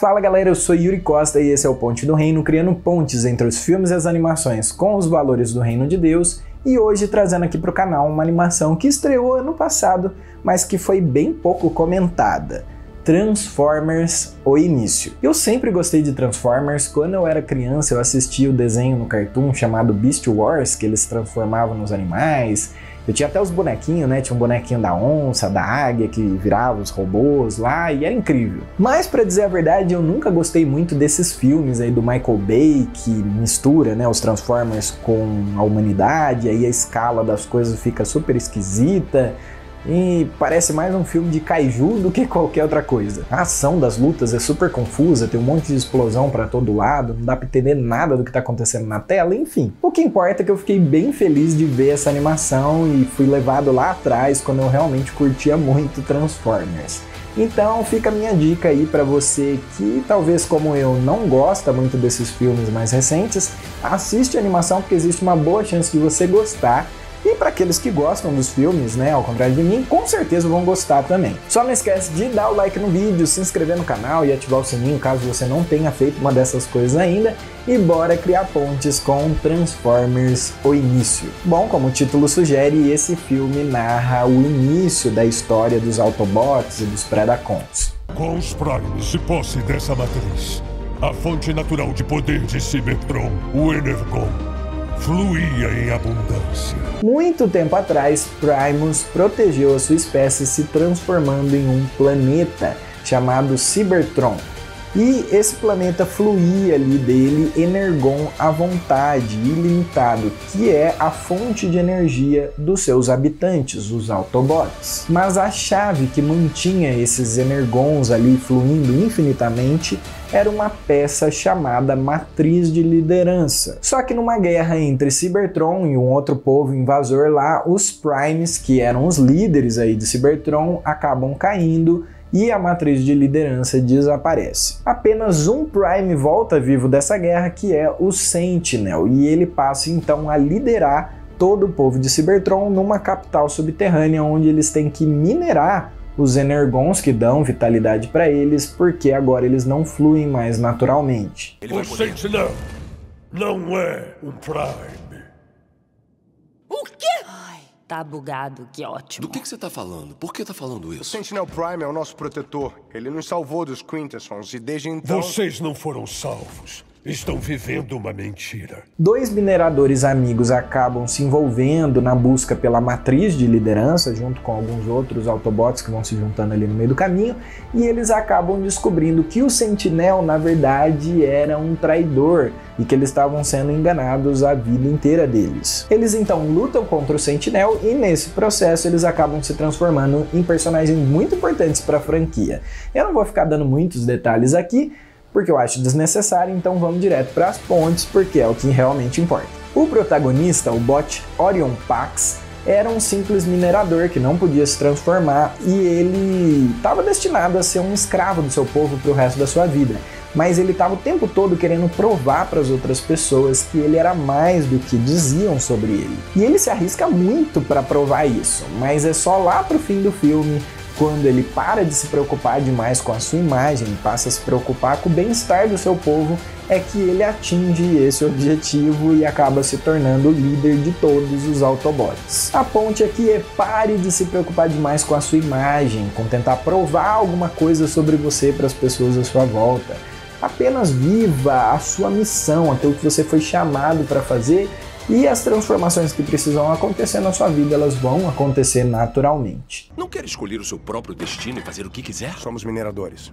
Fala galera, eu sou Yuri Costa e esse é o Ponte do Reino, criando pontes entre os filmes e as animações com os valores do Reino de Deus, e hoje trazendo aqui para o canal uma animação que estreou ano passado, mas que foi bem pouco comentada. Transformers: O Início. Eu sempre gostei de Transformers. Quando eu era criança eu assistia o desenho no Cartoon chamado Beast Wars, que eles se transformavam nos animais. Eu tinha até os bonequinhos, né? Tinha um bonequinho da onça, da águia, que virava os robôs lá, e era incrível. Mas, pra dizer a verdade, eu nunca gostei muito desses filmes aí do Michael Bay, que mistura, né, os Transformers com a humanidade, aí a escala das coisas fica super esquisita, e parece mais um filme de kaiju do que qualquer outra coisa. A ação das lutas é super confusa, tem um monte de explosão pra todo lado, não dá pra entender nada do que tá acontecendo na tela, enfim. O que importa é que eu fiquei bem feliz de ver essa animação e fui levado lá atrás quando eu realmente curtia muito Transformers. Então fica a minha dica aí pra você que talvez como eu não gosta muito desses filmes mais recentes, assiste a animação porque existe uma boa chance de você gostar. E para aqueles que gostam dos filmes, né, ao contrário de mim, com certeza vão gostar também. Só não esquece de dar o like no vídeo, se inscrever no canal e ativar o sininho caso você não tenha feito uma dessas coisas ainda. E bora criar pontes com Transformers: O Início. Bom, como o título sugere, esse filme narra o início da história dos Autobots e dos Predacons. Com os Primes e posse dessa matriz, a fonte natural de poder de Cybertron, o Energon, fluía em abundância. Muito tempo atrás, Primus protegeu a sua espécie se transformando em um planeta chamado Cybertron. E esse planeta fluía ali dele Energon à vontade, ilimitado, que é a fonte de energia dos seus habitantes, os Autobots. Mas a chave que mantinha esses Energons ali fluindo infinitamente era uma peça chamada Matriz de Liderança. Só que numa guerra entre Cybertron e um outro povo invasor lá, os Primes, que eram os líderes aí de Cybertron, acabam caindo e a Matriz de Liderança desaparece. Apenas um Prime volta vivo dessa guerra, que é o Sentinel, e ele passa então a liderar todo o povo de Cybertron numa capital subterrânea onde eles têm que minerar os Energons que dão vitalidade para eles, porque agora eles não fluem mais naturalmente. O Sentinel não é um Prime. O quê? Ai, tá bugado, que ótimo. Do que você tá falando? Por que tá falando O isso? Sentinel Prime é o nosso protetor. Ele nos salvou dos Quintessons e desde então... Vocês não foram salvos. Estão vivendo uma mentira. Dois mineradores amigos acabam se envolvendo na busca pela Matriz de Liderança, junto com alguns outros Autobots que vão se juntando ali no meio do caminho, e eles acabam descobrindo que o Sentinel, na verdade, era um traidor e que eles estavam sendo enganados a vida inteira deles. Eles então lutam contra o Sentinel e nesse processo eles acabam se transformando em personagens muito importantes para a franquia. Eu não vou ficar dando muitos detalhes aqui, porque eu acho desnecessário, então vamos direto para as pontes, porque é o que realmente importa. O protagonista, o bot Orion Pax, era um simples minerador que não podia se transformar e ele estava destinado a ser um escravo do seu povo para o resto da sua vida. Mas ele estava o tempo todo querendo provar para as outras pessoas que ele era mais do que diziam sobre ele. E ele se arrisca muito para provar isso, mas é só lá para o fim do filme, quando ele para de se preocupar demais com a sua imagem e passa a se preocupar com o bem-estar do seu povo, é que ele atinge esse objetivo e acaba se tornando o líder de todos os Autobots. A ponte aqui é: pare de se preocupar demais com a sua imagem, com tentar provar alguma coisa sobre você para as pessoas à sua volta. Apenas viva a sua missão, aquilo que você foi chamado para fazer, e as transformações que precisam acontecer na sua vida, elas vão acontecer naturalmente. Não quer escolher o seu próprio destino e fazer o que quiser? Somos mineradores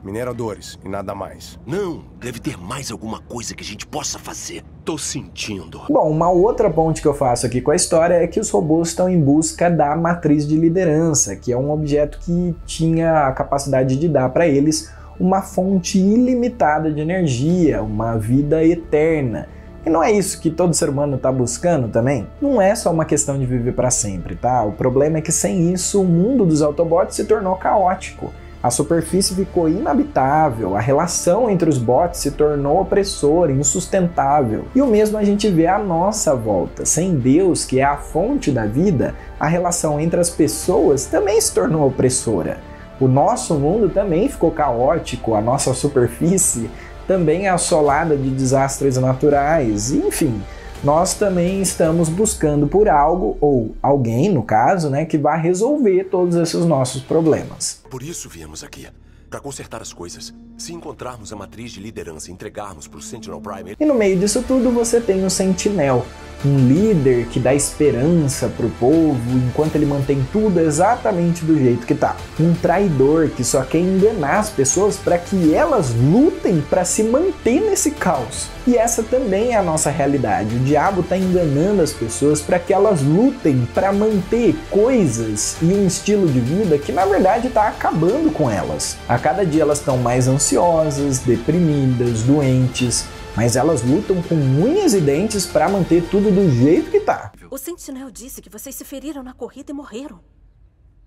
e nada mais. Não, deve ter mais alguma coisa que a gente possa fazer. Tô sentindo. Bom, uma outra ponte que eu faço aqui com a história é que os robôs estão em busca da Matriz de Liderança, que é um objeto que tinha a capacidade de dar para eles uma fonte ilimitada de energia, uma vida eterna. E não é isso que todo ser humano está buscando também? Não é só uma questão de viver para sempre, tá? O problema é que sem isso o mundo dos Autobots se tornou caótico. A superfície ficou inabitável, a relação entre os bots se tornou opressora, insustentável. E o mesmo a gente vê à nossa volta. Sem Deus, que é a fonte da vida, a relação entre as pessoas também se tornou opressora. O nosso mundo também ficou caótico, a nossa superfície também é assolada de desastres naturais, enfim, nós também estamos buscando por algo, ou alguém no caso, né, que vai resolver todos esses nossos problemas. Por isso viemos aqui, para consertar as coisas. Se encontrarmos a matriz de liderança e entregarmos para o Sentinel Prime... E no meio disso tudo você tem o Sentinel, um líder que dá esperança pro povo enquanto ele mantém tudo exatamente do jeito que tá. Um traidor que só quer enganar as pessoas para que elas lutem para se manter nesse caos. E essa também é a nossa realidade. O diabo tá enganando as pessoas para que elas lutem para manter coisas e um estilo de vida que na verdade tá acabando com elas. A cada dia elas estão mais ansiosas, deprimidas, doentes, mas elas lutam com unhas e dentes para manter tudo do jeito que tá. O Sentinel disse que vocês se feriram na corrida e morreram.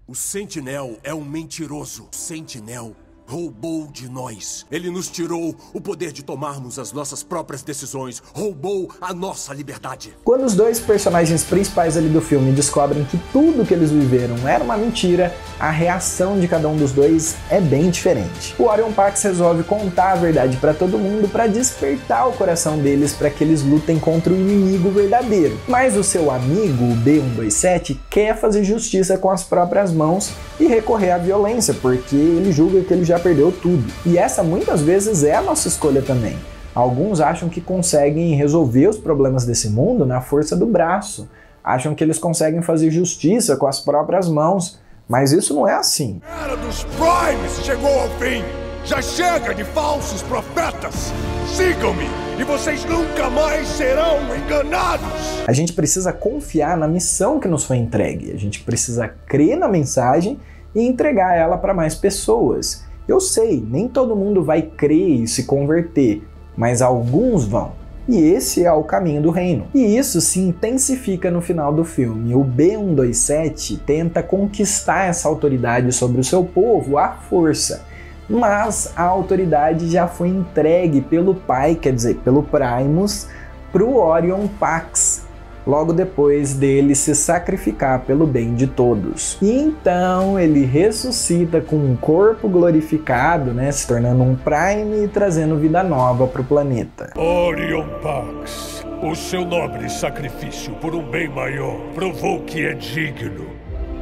O Sentinel é um mentiroso. O Sentinel roubou de nós. Ele nos tirou o poder de tomarmos as nossas próprias decisões. Roubou a nossa liberdade. Quando os dois personagens principais ali do filme descobrem que tudo que eles viveram era uma mentira, a reação de cada um dos dois é bem diferente. O Orion Pax resolve contar a verdade para todo mundo para despertar o coração deles para que eles lutem contra o inimigo verdadeiro. Mas o seu amigo, o B127, quer fazer justiça com as próprias mãos e recorrer à violência, porque ele julga que ele já perdeu tudo. E essa muitas vezes é a nossa escolha também. Alguns acham que conseguem resolver os problemas desse mundo na força do braço, acham que eles conseguem fazer justiça com as próprias mãos, mas isso não é assim. A era dos Primes chegou ao fim! Já chega de falsos profetas! Sigam-me e vocês nunca mais serão enganados! A gente precisa confiar na missão que nos foi entregue, a gente precisa crer na mensagem e entregar ela para mais pessoas. Eu sei, nem todo mundo vai crer e se converter, mas alguns vão. E esse é o caminho do reino. E isso se intensifica no final do filme. O B127 tenta conquistar essa autoridade sobre o seu povo à força. Mas a autoridade já foi entregue pelo pai, quer dizer, pelo Primus, para o Orion Pax, logo depois dele se sacrificar pelo bem de todos. E então ele ressuscita com um corpo glorificado, né, se tornando um Prime e trazendo vida nova para o planeta. Orion Pax, o seu nobre sacrifício por um bem maior provou que é digno.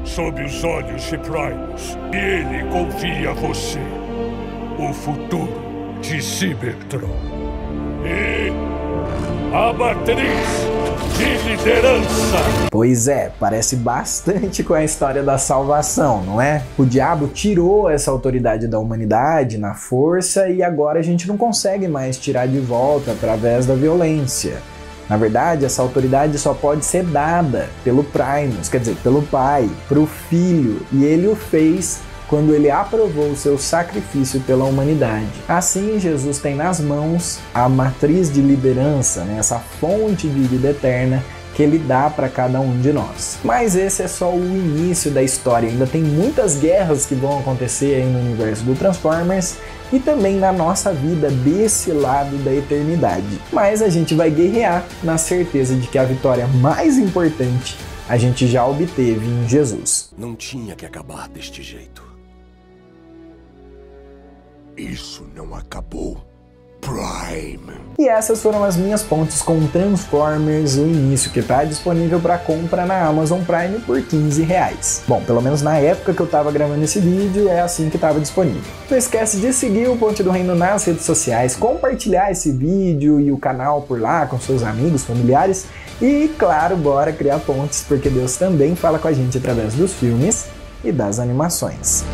Sob os olhos de Primus, e ele confia a você o futuro de Cybertron. E a matriz de liderança. Pois é, parece bastante com a história da salvação, não é? O diabo tirou essa autoridade da humanidade na força e agora a gente não consegue mais tirar de volta através da violência. Na verdade, essa autoridade só pode ser dada pelo Primus, quer dizer, pelo Pai, para o Filho, e ele o fez quando ele aprovou o seu sacrifício pela humanidade. Assim, Jesus tem nas mãos a matriz de liderança, né? Essa fonte de vida eterna que ele dá para cada um de nós. Mas esse é só o início da história, ainda tem muitas guerras que vão acontecer aí no universo do Transformers e também na nossa vida desse lado da eternidade. Mas a gente vai guerrear na certeza de que a vitória mais importante a gente já obteve em Jesus. Não tinha que acabar deste jeito. Isso não acabou, Prime. E essas foram as minhas pontes com Transformers, o início, que está disponível para compra na Amazon Prime por R$15. Bom, pelo menos na época que eu estava gravando esse vídeo, é assim que estava disponível. Não esquece de seguir o Ponte do Reino nas redes sociais, compartilhar esse vídeo e o canal por lá com seus amigos, familiares e, claro, bora criar pontes, porque Deus também fala com a gente através dos filmes e das animações.